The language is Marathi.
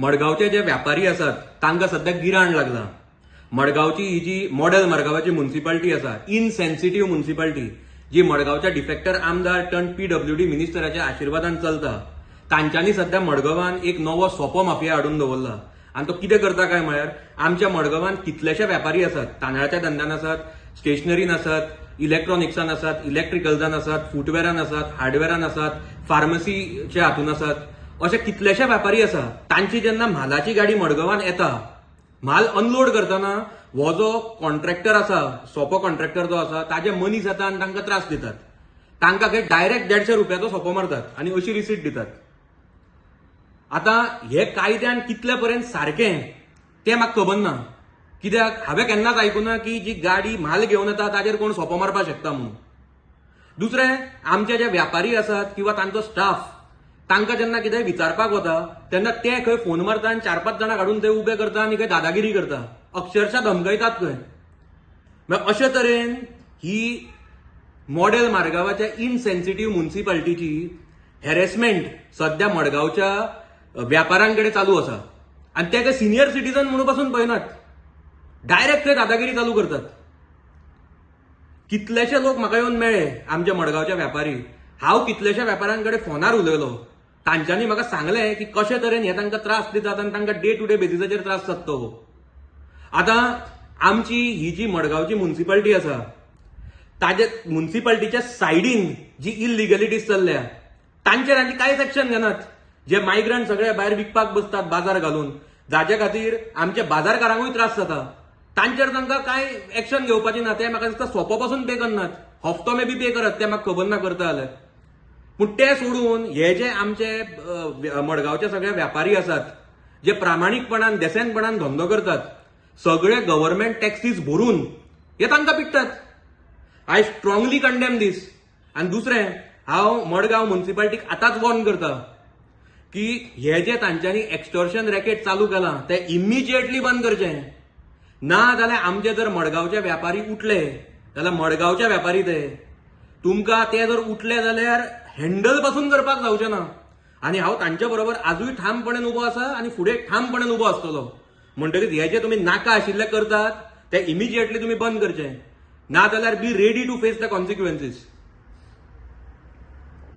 मडगावचे जे व्यापारी असतात तांकां सध्या गिराण लागला. मडगावची ही जी मॉडेल मडगावाची म्युन्सिपालिटी असा, इनसेन्सिटिव्ह म्युन्सिपालिटी, जी मडगावच्या डिफेक्टर आमदार टर्न PWD मिनिस्टराच्या आशिर्वादान चलता, तांच्यांनी सध्या मडगावान एक नवो सोपो माफिया हाडून दवरला. आणि तो कितें करता काय म्हळ्यार, आमच्या मडगावान कितलेशे व्यापारी असतात, तांदळाच्या धंद्यान आसात, स्टेशनरीन आसात, इलेक्ट्रॉनिक्सान आसात, इलेक्ट्रिकल्सान आसात, फुटवेरान आसात, हार्डवेरान आसात, फार्मसीच्या हातून आसात, असे कितलेशे व्यापारी आसा. तांची जेन्ना म्हालाची गाडी मडगावान येता, म्हाल अनलोड करतना हो जो कॉन्ट्रॅक्टर आसा, सोपो कॉन्ट्रॅक्टर जो आसा, ताजे मनीस येता आनी तांकां त्रास दितात. तांकां डायरेक्ट 150 रुपयाचो सोपो मारतात आनी अशी रिसीट दितात. आता हे कायद्यान कितले पर्यंत सारखें तें म्हाका खबर ना. कित्याक हांवें केन्नाच आयकुना की जी गाडी म्हाल घेवन येता ताजेर कोण सोपो मारपाक शकता म्हणून. दुसरें, आमचे जे व्यापारी आसात किंवा तांचो स्टाफ, तांकां जेन्ना कितें विचारपाक वता तेन्ना ते खंय फोन मारता आनी 4-5 जाणां काडून ते उबे करता आनी खंय दादागिरी करता, अक्षरशः धमकयतात खंय. अशे तरेन ही मॉडेल मडगावाच्या इनसेन्सिटिव्ह म्युन्सिपालिटीची हॅरेसमेंट सध्या मडगावच्या व्यापाऱ्यांकडे चालू आसा. आनी ते सिनियर सिटीजन म्हणून पासून पळयनात, डायरेक्ट ते दादागिरी चालू करतात. कितलेशे लोक म्हाका येवन मेळ्ळे आमच्या मडगावच्या व्यापारी. हांव कितलेशे व्यापाऱ्यांकडे फोनार उलयलो. तांच्यांनी म्हाका सांगलें की कशे तरेन हे तांकां त्रास दितात आनी तांकां डे टू डे बेसिसाचेर त्रास जाता. आतां आमची ही जी मडगावची म्युन्सिपालिटी आसा, ताजे म्युन्सिपालिटीच्या सायडीन जी इलिगॅलिटीज चल्ल्या, तांचेर आनी कांयच एक्शन घेनात. जे मायग्रंट सगळे भायर विकपाक बसतात बाजार घालून, जाचे खातीर आमच्या बाजारकारांकूय त्रास जाता, तांचेर तांकां कांय एक्शन घेवपाची ना. ते म्हाका दिसता सोपो पासून पे करनात, हफ्तो मे बी पे करत, ते म्हाका खबर ना करता जाल्यार. पूण ते सोडून हे जे आमचे मडगावचे सगळे व्यापारी आसात, जे प्रामाणीकपणान देसेंतपणान धंदो करतात, सगळे गव्हर्नमेंट टॅक्सीस भरून हे तांकां पिट्टात. आय स्ट्रॉंगली कंडेम दीस. आनी दुसरें, हांव मडगांव म्युन्सिपालिटीक आतांच वॉर्न करता की हे जे तांच्यांनी एक्स्टॉर्शन रॅकेट चालू केलां ते इमिजिएटली बंद करचें. ना जाल्यार आमचे जर मडगावचे व्यापारी उठले जाल्यार मडगावचे व्यापारी तुमकां ते जर उठले जाल्यार हँडल पासून करपाक जावचें ना. आनी हांव तांचे बरोबर आजूय ठामपणान उबो आसा आनी फुडें ठामपणान उबो आसतलो. म्हणटकीच हे जे तुमी नाका आशिल्ले करतात ते इमिजिएटली तुमी बंद करचें. ना जाल्यार be ready to face the कॉन्सिक्वेन्सीस.